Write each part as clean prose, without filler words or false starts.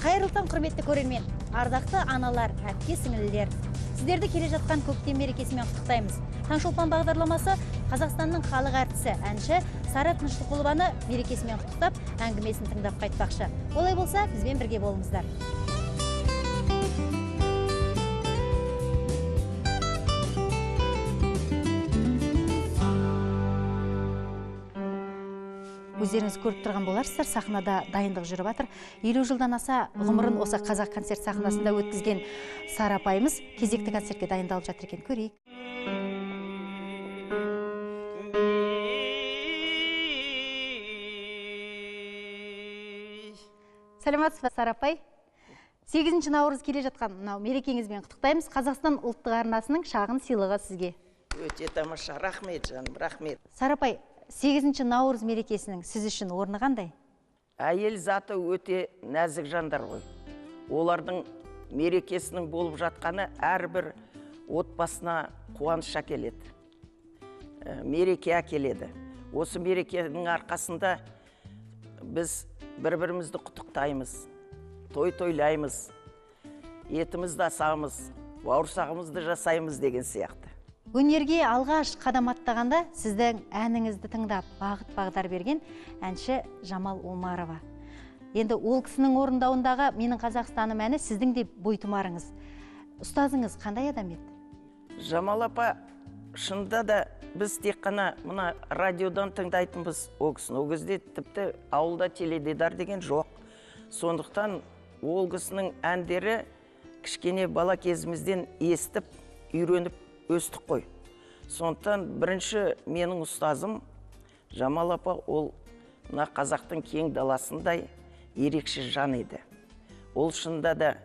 Қайырлы таң, құрметті көрермен, ардақты аналар, әпке сіңлілер. Сіздерді келе жатқан көктем мерекесімен құттықтаймыз. Таңшолпан бағдарламасы Қазақстанның халық әртісі, әнші Сара Тыныштықұлованы мерекесімен құттықтап, әңгімесін тыңдап қайтпақшы. Олай болса, бізбен бірге болыңыздар. Өздеріңіз көріп тұрған боларсыздар, сахнада дайындық жүріп жатыр. 50 жылдан аса ғұмырын осы қазақ концерт сахнасында өткізген Сара апайымыз кезекті концертке дайындалып жатыр екен, көрейік. Сәлеметсіз бе, Сара апай? 8 наурыз келе жатқан мерекеңізбен құттықтаймыз. Қазақстан ұлттық арнасының шағын сыйлығы сізге. Өте тамаша, рахмет жаным, рахмет. Сара апай, 8 наурыз мерекесінің сіз үшін орны қандай? Әйел заты өте нәзік жандар ғой. Олардың мерекесінің болып жатқаны әрбір отбасына қуаныш әкеледі. Мереке әкеледі. Осы мерекенің арқасында біз бір-бірімізді құттықтаймыз, той-тойлаймыз, етімізді асамыз, бауырсағымызды жасаймыз деген сияқты. Өнерге алғаш қадам аттағанда сіздің әніңізді тыңдап бағыт-бағдар берген әнші Жамал Омарова. Енді ол кісінің орындауындағы Менің Қазақстаным әні сіздің де бойтұмарыңыз. Ұстазыңыз қандай адам еді? Жамал апа, шынында да біз тек қана мына радиодан тыңдайтынбыз ол кісіні. Ол кезде тіпті ауылда теледидар деген жоқ. Сондықтан ол кісінің әндері кішкене бала кезімізден естіп, үйреніп өстік қой. Сондықтан бірінші менің ұстазым Жамал апа, ол мына қазақтың кең даласындай ерекше жан еді. Ол шынында да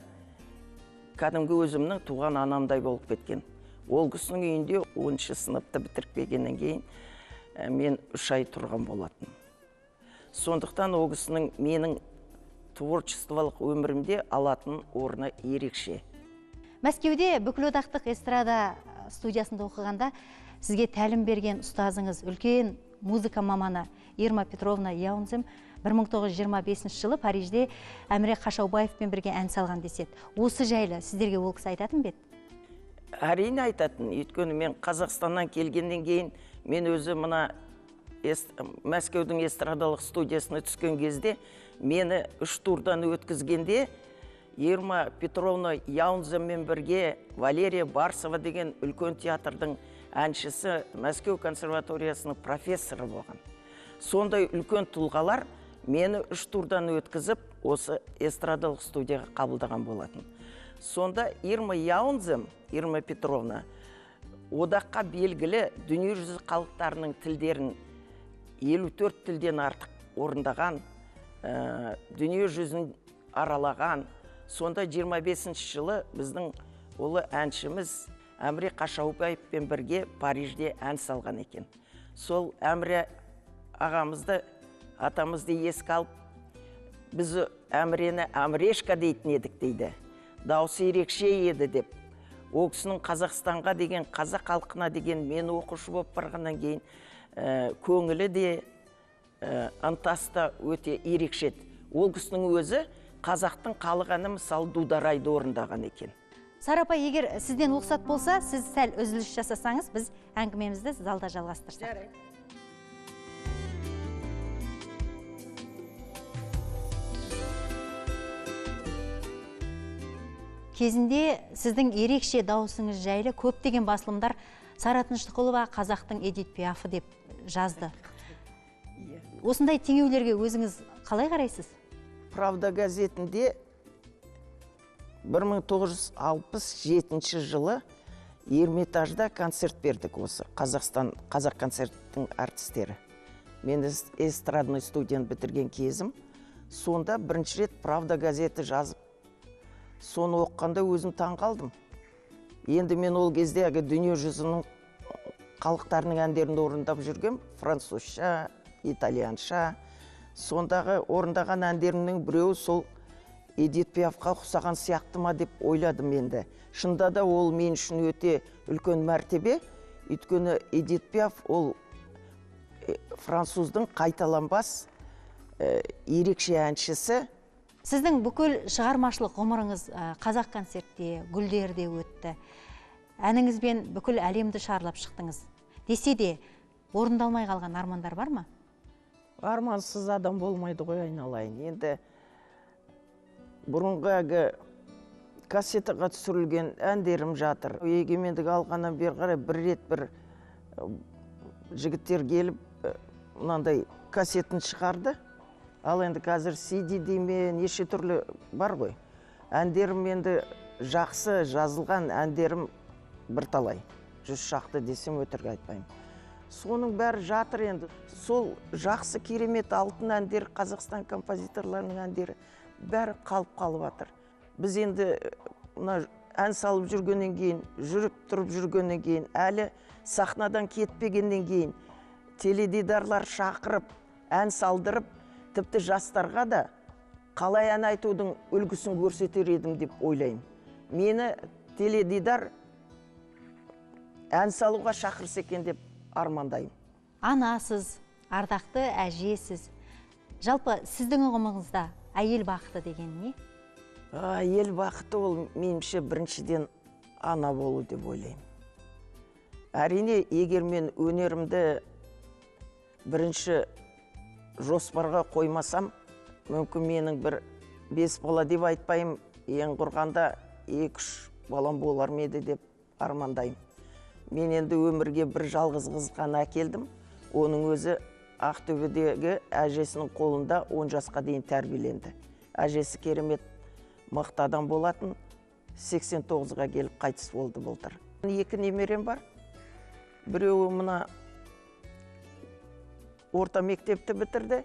кәдімгі өзімнің туған анамдай болып кеткен. Ол кісінің үйінде 10-шы сыныпты бітіріп келгеннен кейін мен 3 ай тұрған болатын. Сондықтан ол кісінің менің творчестволық өмірімде алатын орны ерекше. Мәскеуде бүкілодақтық эстрада студиясында оқығанда сізге тәлім берген ұстазыңыз, үлкен музыка маманы Ирма Петровна Яунзем 1925 жылы Парижде Әміре Қашаубаевпен бірге ән салған деседі. Осы жайлы сіздерге ол кісі айтатын бе? Әрине айтатын. Өйткені мен Қазақстаннан келгеннен кейін мен өзі мына Мәскеудің эстрадалық студиясына түскен кезде мені 3 турдан өткізгенде Ирма Петровна Яунземмен бірге Валерия Барсова деген үлкен театрдың әншісі Мәскеу консерваториясының профессоры болған. Сондай үлкен тұлғалар мені 3 турдан өткізіп, осы эстрадалық студияға қабылдаған болатын. Сонда Ирма Яунзем, Ирма Петровна, одаққа белгілі дүниежүзі халықтарының тілдерін 54 тілден артық орындаған, дүниежүзін аралаған. Сонда 25 жылы біздің олы әншіміз Әміре Қашаубаевпен бірге Парижде ән салған екен. Сол Әміре ағамызды, атамызды еске алып, біз Әмірені Әмірешка дейтін едік дейді. Дауысы ерекше еді деп. Ол кісінің Қазақстанға деген, қазақ халқына деген мені оқушы болып барғаннан кейін көңілі де ынтасы өте ерекше. Ол кісінің өзі қазақтың халық әні мысалы Дударайды орындаған екен. Сара апай, егер сізден рұқсат болса, сіз сәл үзіліс жасасаңыз, біз әңгімемізді залда жалғастырсақ. Кезінде сіздің ерекше дауысыңыз жайлы көптеген басылымдар Сара Тыныштықұлова қазақтың Эдит Пиафы деп жазды. Осындай теңеулерге өзіңіз қалай қарайсыз? Правда газетінде 1967 жылы Эрмитажда концерт бердік осы. Қазақ концерттің артистері. Мен эстрадный студияны бітірген кезім. Сонда бірінші рет Правда газеті жазып, соны оққанда өзім таң қалдым. Енді мен ол кезде дүние жүзінің халықтарының әндерін орындап жүргем, французша, итальянша. Сондағы орындаған әндерінің біреуі сол Эдит Пиафқа ұқсаған сияқты ма деп ойладым енді. Шында да ол мен үшін өте үлкен мәртебе. Өйткені Эдит Пиаф ол француздың қайталанбас ерекше әншісі. Сіздің бүкіл шығармашылық ғұмырыңыз қазақ концертте, гүлдерде өтті. Әніңізбен бүкіл әлемді шарлап шықтыңыз. Десе де, орындалмай қалған армандар бар ма? Армансыз адам болмайды ғой, айналайын. Енді бұрынғы кассетаға түсірілген әндерім жатыр. Егемендік алғаннан бері қарай бір рет бір жігіттер келіп, мынандай кассетін шығарды. Ал енді қазір CD дейме, неше түрлі бар ғой. Әндерім енді жақсы жазылған әндерім бірталай. 100 шақты десем өтірік айтпаймын. Соның бәрі жатыр енді. Сол жақсы керемет алтын әндер, Қазақстан композиторларының әндері бәрі қалып жатыр. Біз енді ән салып жүргеннен кейін, жүріп тұрып жүргеннен кейін, әлі сахнадан кетпегеннен кейін, теледидарлар шақырып, ән салдырып, тіпті жастарға да қалай ән айтудың үлгісін көрсетер едім деп ойлаймын. Мені теледидар ән салуға шақырса екен деп армандаймын. Анасыз, ардақты әжесіз. Жалпы сіздің ұғымыңызда әйел бақыты деген не? Әйел бақыты ол меніңше біріншіден ана болу деп ойлаймын. Әрине, егер мен өнерімді бірінші жоспарға қоймасам, мүмкін менің бір 5 бала деп айтпаймын, ең құрғанда 2-3 балам болар ма еді деп армандаймын. Мен енді өмірге бір жалғыз қыз ғана әкелдім. Оның өзі Ақтөбедегі әжесінің қолында 10 жасқа дейін тәрбиеленді. Әжесі керемет мықты адам болатын, 89-ға келіп қайтыс болды былтыр. 2 немерем бар. Біреуі мына орта мектепті бітірді,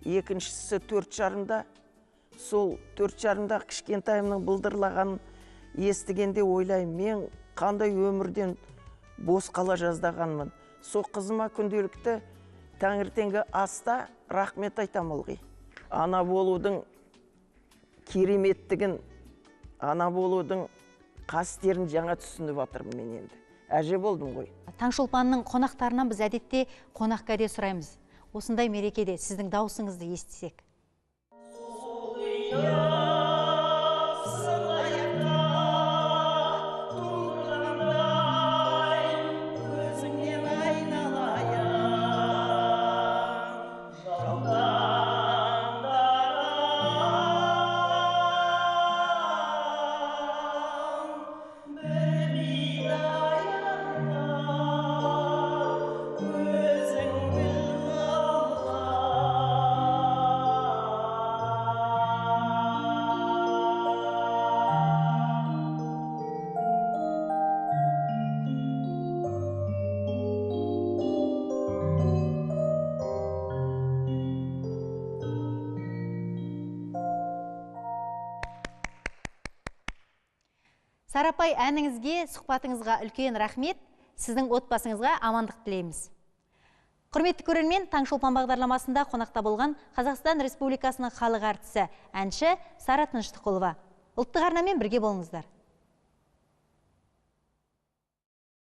екіншісі 4,5-да. Сол 4,5-да кішкентайымның бұлдырлағанын естігенде ойлаймын, мен қандай өмірден бос қала жаздағанмын. Сол қызыма күнделікті таңертеңгі аста рахмет айтам ылғи. Ана болудың кереметтігін, ана болудың қастерін жаңа түсініп жатырмын мен енді. Әже болдым ғой. Таңшолпанның қонақтарынан біз әдетте қонақ кәде сұраймыз. Осындай мерекеде сіздің даусыңызды естісек. Сарапай, әніңізге, сұхбатыңызға үлкен рахмет, сіздің отбасыңызға амандық тілейміз. Құрметті көрермен, Таңшолпан бағдарламасында қонақта болған Қазақстан Республикасының халық әртісі, әнші Сара Тыныштықұлова. Ұлттық арнамен бірге болыңыздар.